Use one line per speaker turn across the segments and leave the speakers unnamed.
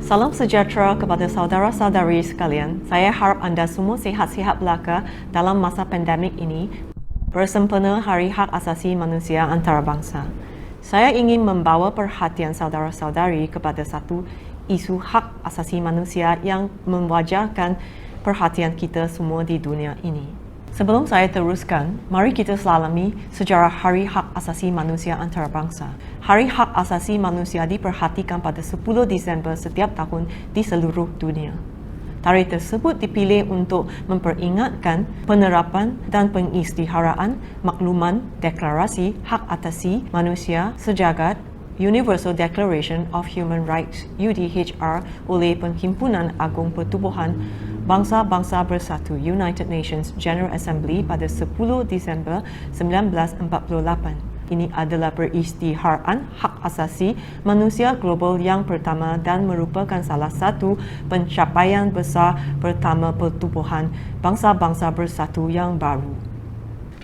Salam sejahtera kepada saudara-saudari sekalian. Saya harap anda semua sihat-sihat belaka dalam masa pandemik ini bersempena Hari Hak Asasi Manusia Antarabangsa. Saya ingin membawa perhatian saudara-saudari kepada satu isu hak asasi manusia yang mewajarkan perhatian kita semua di dunia ini. Sebelum saya teruskan, mari kita selami sejarah Hari Hak Asasi Manusia Antarabangsa. Hari Hak Asasi Manusia diperhatikan pada 10 Disember setiap tahun di seluruh dunia. Tarikh tersebut dipilih untuk memperingatkan penerapan dan pengisytiharaan makluman Deklarasi Hak Asasi Manusia Sejagat Universal Declaration of Human Rights UDHR oleh Perhimpunan Agung Pertubuhan Bangsa-Bangsa Bersatu United Nations General Assembly pada 10 Disember 1948. Ini adalah perisytiharaan hak asasi manusia global yang pertama dan merupakan salah satu pencapaian besar pertama Pertubuhan Bangsa-Bangsa Bersatu yang baru.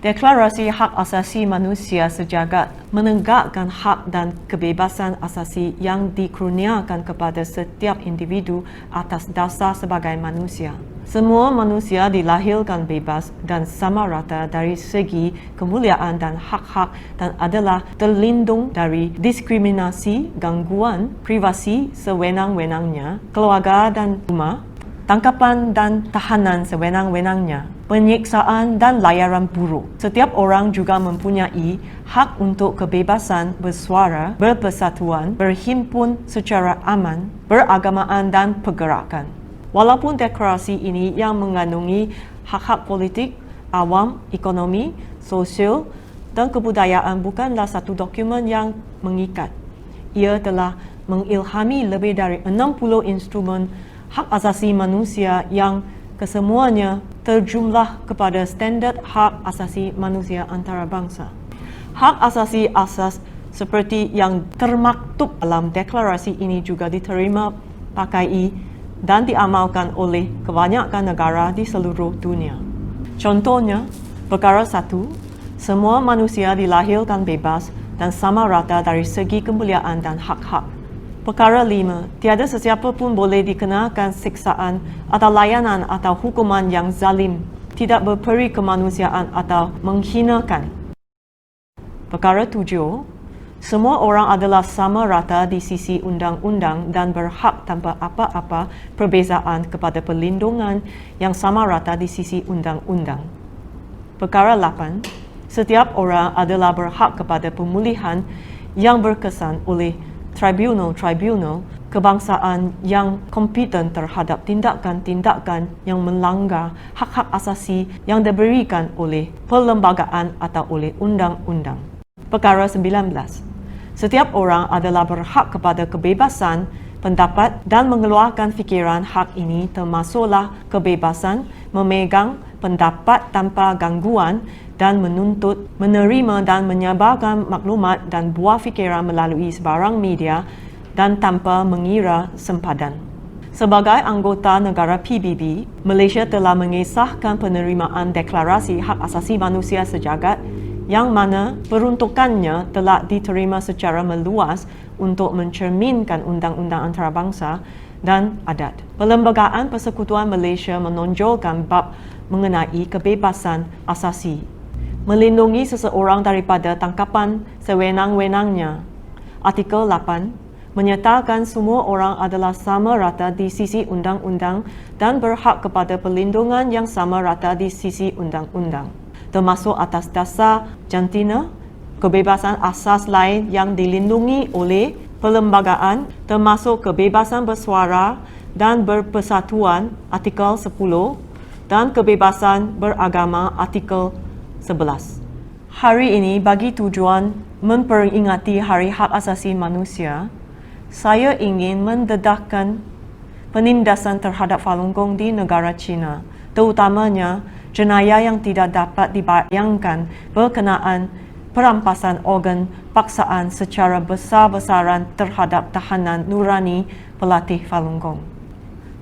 Deklarasi Hak Asasi Manusia Sejagat menegakkan hak dan kebebasan asasi yang dikurniakan kepada setiap individu atas dasar sebagai manusia. Semua manusia dilahirkan bebas dan sama rata dari segi kemuliaan dan hak-hak dan adalah terlindung dari diskriminasi, gangguan privasi sewenang-wenangnya, keluarga dan rumah, tangkapan dan tahanan sewenang-wenangnya, penyiksaan dan layaran buruk. Setiap orang juga mempunyai hak untuk kebebasan bersuara, berpersatuan, berhimpun secara aman, beragamaan dan pergerakan. Walaupun deklarasi ini yang mengandungi hak-hak politik, awam, ekonomi, sosial dan kebudayaan bukanlah satu dokumen yang mengikat. Ia telah mengilhami lebih dari 60 instrumen hak asasi manusia yang kesemuanya terjumlah kepada standard hak asasi manusia antarabangsa. Hak asasi asas seperti yang termaktub dalam deklarasi ini juga diterima, pakai dan diamalkan oleh kebanyakan negara di seluruh dunia. Contohnya, perkara 1, semua manusia dilahirkan bebas dan sama rata dari segi kemuliaan dan hak-hak. Perkara 5, tiada sesiapa pun boleh dikenakan siksaan atau layanan atau hukuman yang zalim, tidak berperi kemanusiaan atau menghinakan. Perkara 7, semua orang adalah sama rata di sisi undang-undang dan berhak tanpa apa-apa perbezaan kepada perlindungan yang sama rata di sisi undang-undang. Perkara 8, setiap orang adalah berhak kepada pemulihan yang berkesan oleh tribunal kebangsaan yang kompeten terhadap tindakan-tindakan yang melanggar hak-hak asasi yang diberikan oleh perlembagaan atau oleh undang-undang. Perkara 19, setiap orang adalah berhak kepada kebebasan pendapat dan mengeluarkan fikiran. Hak ini termasuklah kebebasan memegang pendapat tanpa gangguan dan menuntut, menerima dan menyebarkan maklumat dan buah fikiran melalui sebarang media dan tanpa mengira sempadan. Sebagai anggota negara PBB, Malaysia telah mengesahkan penerimaan Deklarasi Hak Asasi Manusia Sejagat yang mana peruntukannya telah diterima secara meluas untuk mencerminkan undang-undang antarabangsa dan adat. Perlembagaan Persekutuan Malaysia menonjolkan bab mengenai kebebasan asasi, melindungi seseorang daripada tangkapan sewenang-wenangnya. Artikel 8 menyatakan semua orang adalah sama rata di sisi undang-undang dan berhak kepada perlindungan yang sama rata di sisi undang-undang, termasuk atas dasar jantina, kebebasan asas lain yang dilindungi oleh perlembagaan, termasuk kebebasan bersuara dan berpersatuan Artikel 10 dan kebebasan beragama Artikel 11. Hari ini bagi tujuan memperingati Hari Hak Asasi Manusia, saya ingin mendedahkan penindasan terhadap Falun Gong di negara China, terutamanya jenayah yang tidak dapat dibayangkan berkenaan perampasan organ paksaan secara besar-besaran terhadap tahanan nurani pelatih Falun Gong.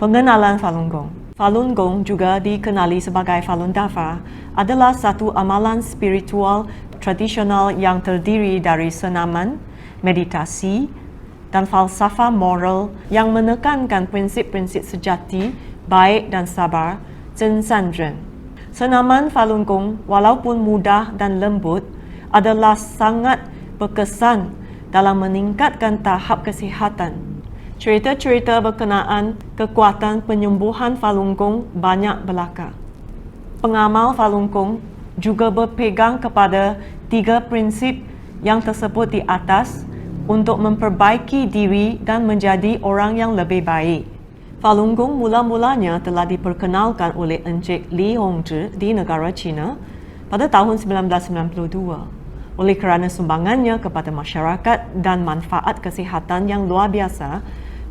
Pengenalan Falun Gong. Falun Gong juga dikenali sebagai Falun Dafa adalah satu amalan spiritual tradisional yang terdiri dari senaman, meditasi, dan falsafah moral yang menekankan prinsip-prinsip sejati, baik dan sabar, Zhen San Zhen. Senaman Falun Gong walaupun mudah dan lembut adalah sangat berkesan dalam meningkatkan tahap kesihatan. Cerita-cerita berkenaan kekuatan penyembuhan Falun Gong banyak belaka. Pengamal Falun Gong juga berpegang kepada 3 prinsip yang tersebut di atas untuk memperbaiki diri dan menjadi orang yang lebih baik. Falun Gong mula-mulanya telah diperkenalkan oleh Encik Li Hongzhi di negara China pada tahun 1992 oleh kerana sumbangannya kepada masyarakat dan manfaat kesihatan yang luar biasa.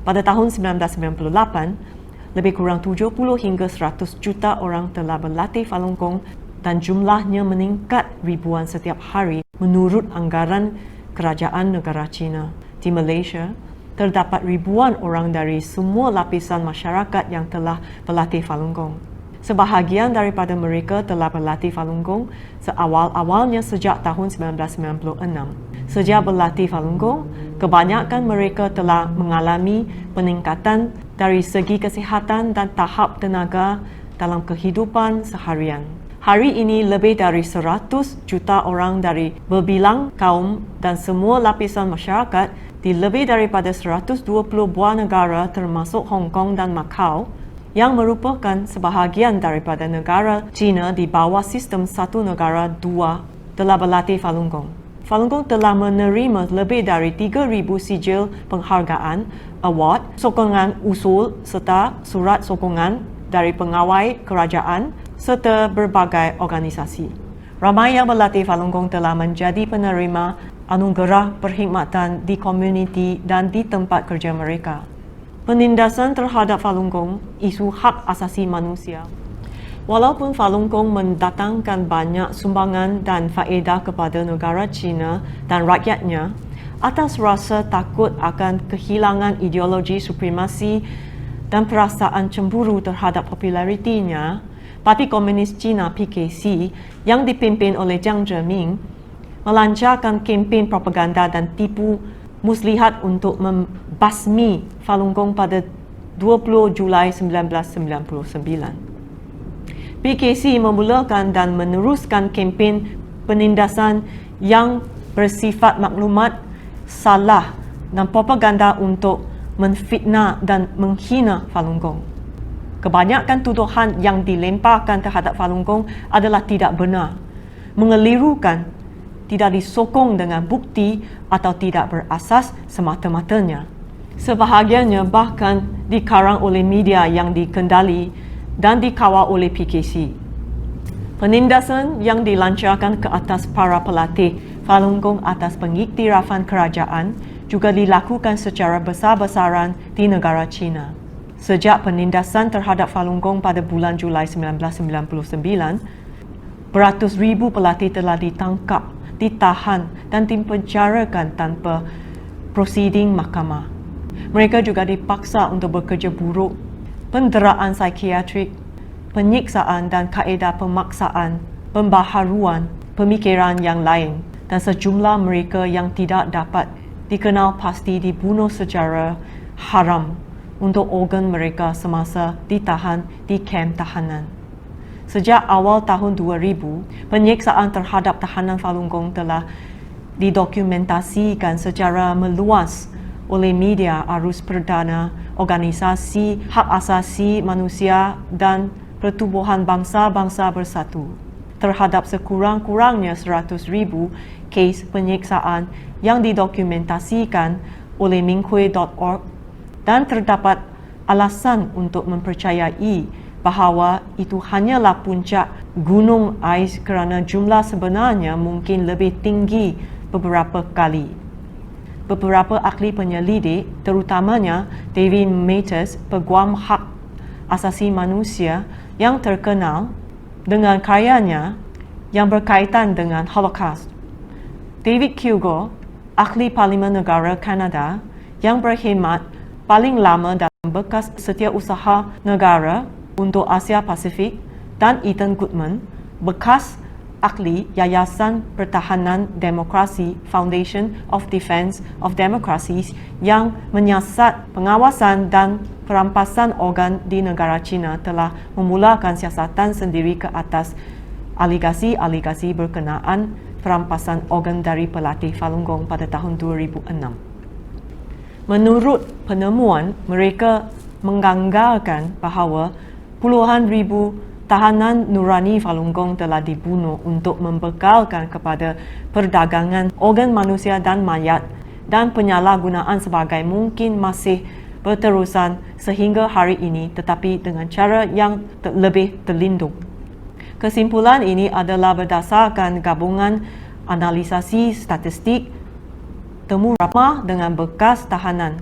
Pada tahun 1998, lebih kurang 70 hingga 100 juta orang telah berlatih Falun Gong dan jumlahnya meningkat ribuan setiap hari menurut anggaran kerajaan negara China. Di Malaysia, terdapat ribuan orang dari semua lapisan masyarakat yang telah berlatih Falun Gong. Sebahagian daripada mereka telah berlatih Falun Gong seawal-awalnya sejak tahun 1996. Sejak berlatih Falun Gong, kebanyakan mereka telah mengalami peningkatan dari segi kesihatan dan tahap tenaga dalam kehidupan seharian. Hari ini lebih dari 100 juta orang dari berbilang kaum dan semua lapisan masyarakat di lebih daripada 120 buah negara termasuk Hong Kong dan Macau yang merupakan sebahagian daripada negara China di bawah sistem satu negara dua telah berlatih Falun Gong. Falun Gong telah menerima lebih dari 3,000 sijil penghargaan, award, sokongan usul serta surat sokongan dari pengawal kerajaan serta berbagai organisasi. Ramai yang berlatih Falun Gong telah menjadi penerima anugerah perkhidmatan di komuniti dan di tempat kerja mereka. Penindasan terhadap Falun Gong, isu hak asasi manusia. Walaupun Falun Gong mendatangkan banyak sumbangan dan faedah kepada negara China dan rakyatnya, atas rasa takut akan kehilangan ideologi supremasi dan perasaan cemburu terhadap popularitinya, Parti Komunis China PKC yang dipimpin oleh Jiang Zemin melancarkan kempen propaganda dan tipu muslihat untuk membasmi Falun Gong pada 20 Julai 1999. PKC memulakan dan meneruskan kempen penindasan yang bersifat maklumat salah dan propaganda untuk menfitnah dan menghina Falun Gong. Kebanyakan tuduhan yang dilemparkan terhadap Falun Gong adalah tidak benar, mengelirukan, tidak disokong dengan bukti atau tidak berasas semata-matanya. Sebahagiannya bahkan dikarang oleh media yang dikendali dan dikawal oleh PKC. Penindasan yang dilancarkan ke atas para pelatih Falun Gong atas pengiktirafan kerajaan juga dilakukan secara besar-besaran di negara China. Sejak penindasan terhadap Falun Gong pada bulan Julai 1999, beratus ribu pelatih telah ditangkap, ditahan dan dipenjarakan tanpa prosiding mahkamah. Mereka juga dipaksa untuk bekerja buruk, penderaan psikiatrik, penyiksaan dan kaedah pemaksaan, pembaharuan, pemikiran yang lain dan sejumlah mereka yang tidak dapat dikenal pasti dibunuh secara haram untuk organ mereka semasa ditahan di kem tahanan. Sejak awal tahun 2000, penyiksaan terhadap tahanan Falun Gong telah didokumentasikan secara meluas oleh media arus perdana, organisasi hak asasi manusia dan Pertubuhan Bangsa-Bangsa Bersatu terhadap sekurang-kurangnya 100,000 kes penyiksaan yang didokumentasikan oleh minghui.org dan terdapat alasan untuk mempercayai bahawa itu hanyalah puncak gunung ais kerana jumlah sebenarnya mungkin lebih tinggi beberapa kali. Beberapa ahli penyelidik, terutamanya David Matas, peguam hak asasi manusia yang terkenal dengan karyanya yang berkaitan dengan Holocaust. David Kilgour, ahli Parlimen Negara Kanada yang berkhidmat paling lama dalam bekas setiausaha negara untuk Asia Pasifik, dan Ethan Goodman, bekas ahli Yayasan Pertahanan Demokrasi Foundation of Defense of Democracies yang menyiasat pengawasan dan perampasan organ di negara China telah memulakan siasatan sendiri ke atas aligasi-aligasi berkenaan perampasan organ dari pelatih Falun Gong pada tahun 2006. Menurut penemuan, mereka menganggarkan bahawa puluhan ribu tahanan nurani Falun Gong telah dibunuh untuk membekalkan kepada perdagangan organ manusia dan mayat, dan penyalahgunaan sebagai mungkin masih berterusan sehingga hari ini, tetapi dengan cara yang lebih terlindung. Kesimpulan ini adalah berdasarkan gabungan analisasi statistik, temu ramah dengan bekas tahanan,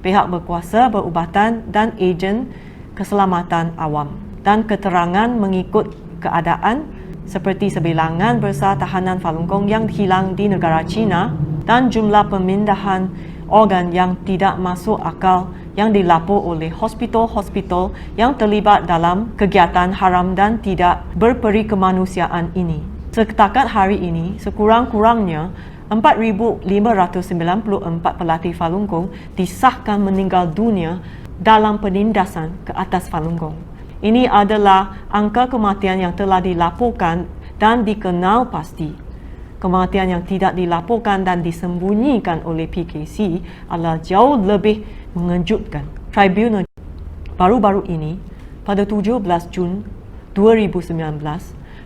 pihak berkuasa berubatan dan ejen keselamatan awam, dan keterangan mengikut keadaan seperti sebilangan besar tahanan Falun Gong yang hilang di negara China dan jumlah pemindahan organ yang tidak masuk akal yang dilapor oleh hospital-hospital yang terlibat dalam kegiatan haram dan tidak berperi kemanusiaan ini. Setakat hari ini, sekurang-kurangnya 4,594 pelatih Falun Gong disahkan meninggal dunia dalam penindasan ke atas Falun Gong. Ini adalah angka kematian yang telah dilaporkan dan dikenal pasti. Kematian yang tidak dilaporkan dan disembunyikan oleh PKC adalah jauh lebih mengejutkan. Tribunal baru-baru ini, pada 17 Jun 2019,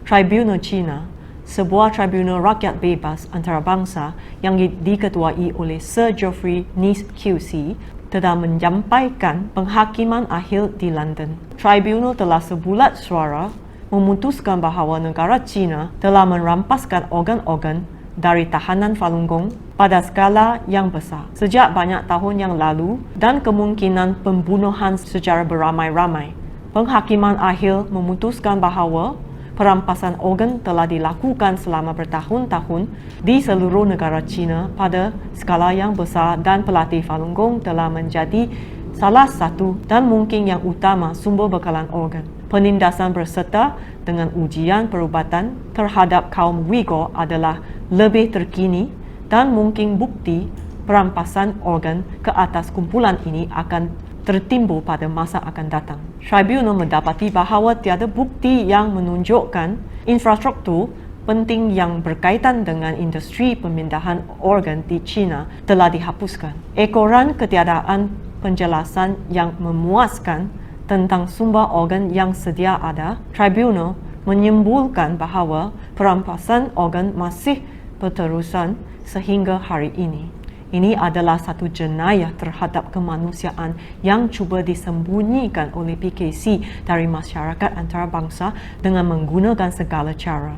Tribunal China, sebuah tribunal rakyat bebas antarabangsa yang diketuai oleh Sir Geoffrey Nice QC, telah menyampaikan penghakiman akhir di London. Tribunal telah sebulat suara memutuskan bahawa negara China telah merampaskan organ-organ dari tahanan Falun Gong pada skala yang besar sejak banyak tahun yang lalu dan kemungkinan pembunuhan secara beramai-ramai. Penghakiman akhir memutuskan bahawa perampasan organ telah dilakukan selama bertahun-tahun di seluruh negara China pada skala yang besar dan pelatih Falun Gong telah menjadi salah satu dan mungkin yang utama sumber bekalan organ. Penindasan berserta dengan ujian perubatan terhadap kaum Uyghur adalah lebih terkini dan mungkin bukti perampasan organ ke atas kumpulan ini akan tertimbul pada masa akan datang. Tribunal mendapati bahawa tiada bukti yang menunjukkan infrastruktur penting yang berkaitan dengan industri pemindahan organ di China telah dihapuskan. Ekoran ketiadaan penjelasan yang memuaskan tentang sumber organ yang sedia ada, tribunal menyimpulkan bahawa perampasan organ masih berterusan sehingga hari ini. Ini adalah satu jenayah terhadap kemanusiaan yang cuba disembunyikan oleh PKC dari masyarakat antarabangsa dengan menggunakan segala cara.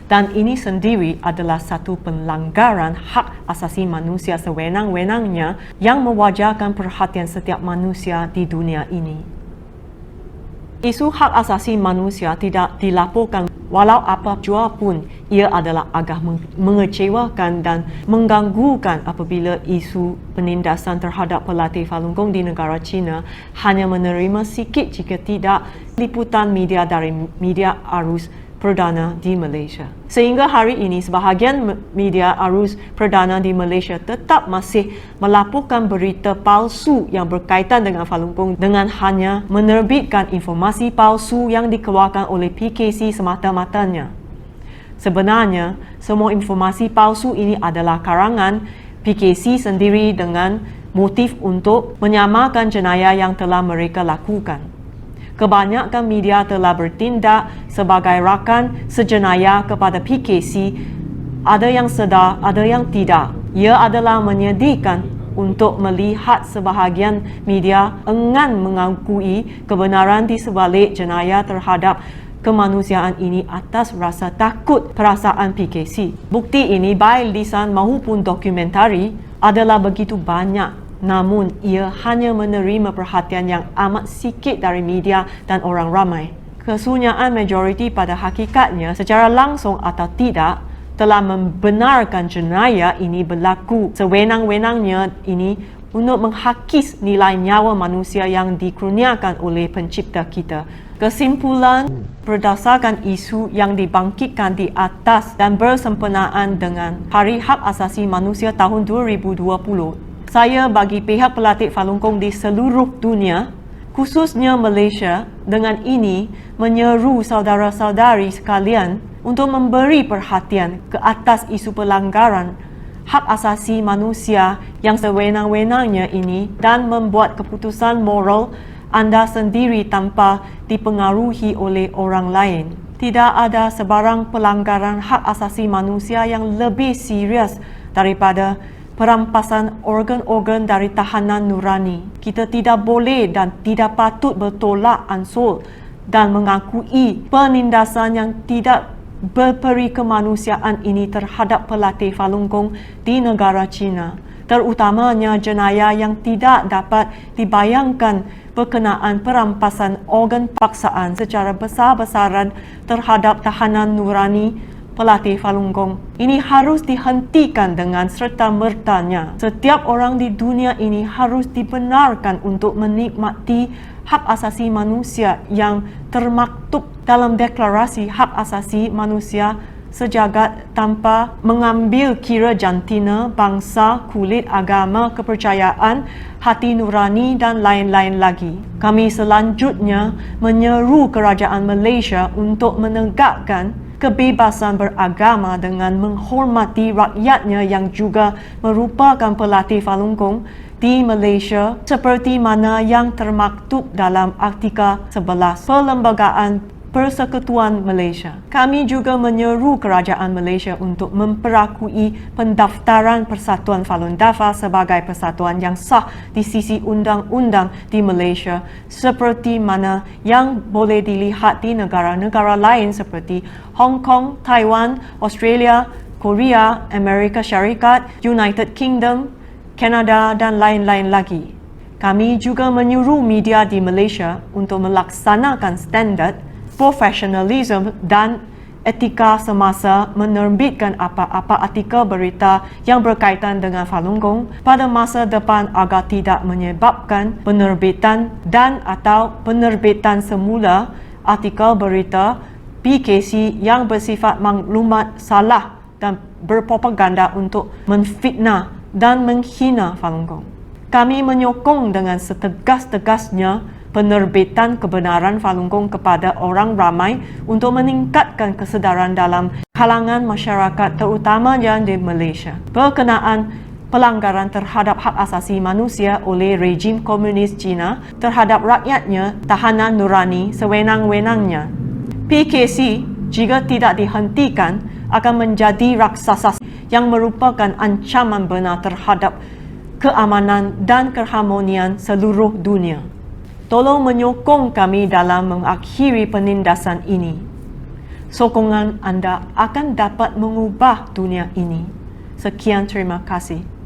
Dan ini sendiri adalah satu pelanggaran hak asasi manusia sewenang-wenangnya yang mewajarkan perhatian setiap manusia di dunia ini. Isu hak asasi manusia tidak dilaporkan walau apa jua pun ia adalah agak mengecewakan dan mengganggukan apabila isu penindasan terhadap pelatih Falun Gong di negara China hanya menerima sikit jika tidak liputan media dari media arus perdana di Malaysia. Sehingga hari ini, sebahagian media arus perdana di Malaysia tetap masih melaporkan berita palsu yang berkaitan dengan Falun Gong dengan hanya menerbitkan informasi palsu yang dikeluarkan oleh PKC semata-matanya. Sebenarnya, semua informasi palsu ini adalah karangan PKC sendiri dengan motif untuk menyamakan jenayah yang telah mereka lakukan. Kebanyakan media telah bertindak sebagai rakan sejenayah kepada PKC. Ada yang sedar, ada yang tidak. Ia adalah menyedihkan untuk melihat sebahagian media enggan mengakui kebenaran di sebalik jenayah terhadap kemanusiaan ini atas rasa takut perasaan PKC. Bukti ini baik lisan maupun dokumentari adalah begitu banyak. Namun, ia hanya menerima perhatian yang amat sikit dari media dan orang ramai. Kesunyaan majoriti pada hakikatnya secara langsung atau tidak telah membenarkan jenayah ini berlaku sewenang-wenangnya ini untuk menghakis nilai nyawa manusia yang dikurniakan oleh pencipta kita Kesimpulan, berdasarkan isu yang dibangkitkan di atas dan bersempena dengan Hari Hak Asasi Manusia tahun 2020, saya bagi pihak pelatih Falun Gong di seluruh dunia, khususnya Malaysia, dengan ini menyeru saudara-saudari sekalian untuk memberi perhatian ke atas isu pelanggaran hak asasi manusia yang sewenang-wenangnya ini dan membuat keputusan moral anda sendiri tanpa dipengaruhi oleh orang lain. Tidak ada sebarang pelanggaran hak asasi manusia yang lebih serius daripada perampasan organ-organ dari tahanan nurani. Kita tidak boleh dan tidak patut bertolak ansur dan mengakui penindasan yang tidak berperi kemanusiaan ini terhadap pelatih Falun Gong di negara China, terutamanya jenayah yang tidak dapat dibayangkan berkenaan perampasan organ paksaan secara besar-besaran terhadap tahanan nurani pelatih Falun Gong. Ini harus dihentikan dengan serta-mertanya. Setiap orang di dunia ini harus dibenarkan untuk menikmati hak asasi manusia yang termaktub dalam Deklarasi Hak Asasi Manusia sejagat tanpa mengambil kira jantina, bangsa, kulit, agama, kepercayaan, hati nurani dan lain-lain lagi. Kami selanjutnya menyeru kerajaan Malaysia untuk menegakkan kebebasan beragama dengan menghormati rakyatnya yang juga merupakan pelatih Falun Gong di Malaysia seperti mana yang termaktub dalam Artikel 11 Perlembagaan Persekutuan Malaysia. Kami juga menyeru kerajaan Malaysia untuk memperakui pendaftaran Persatuan Falun Dafa sebagai persatuan yang sah di sisi undang-undang di Malaysia seperti mana yang boleh dilihat di negara-negara lain seperti Hong Kong, Taiwan, Australia, Korea, Amerika Syarikat, United Kingdom, Kanada dan lain-lain lagi. Kami juga menyuruh media di Malaysia untuk melaksanakan standard profesionalisme dan etika semasa menerbitkan apa-apa artikel berita yang berkaitan dengan Falun Gong pada masa depan agar tidak menyebabkan penerbitan dan atau penerbitan semula artikel berita PKC yang bersifat maklumat salah dan berpropaganda untuk menfitnah dan menghina Falun Gong. Kami menyokong dengan setegas-tegasnya penerbitan kebenaran Falun Gong kepada orang ramai untuk meningkatkan kesedaran dalam kalangan masyarakat terutamanya di Malaysia berkenaan pelanggaran terhadap hak asasi manusia oleh rejim komunis China terhadap rakyatnya tahanan nurani sewenang-wenangnya. PKC jika tidak dihentikan akan menjadi raksasa yang merupakan ancaman benar terhadap keamanan dan keharmonian seluruh dunia. Tolong menyokong kami dalam mengakhiri penindasan ini. Sokongan anda akan dapat mengubah dunia ini. Sekian, terima kasih.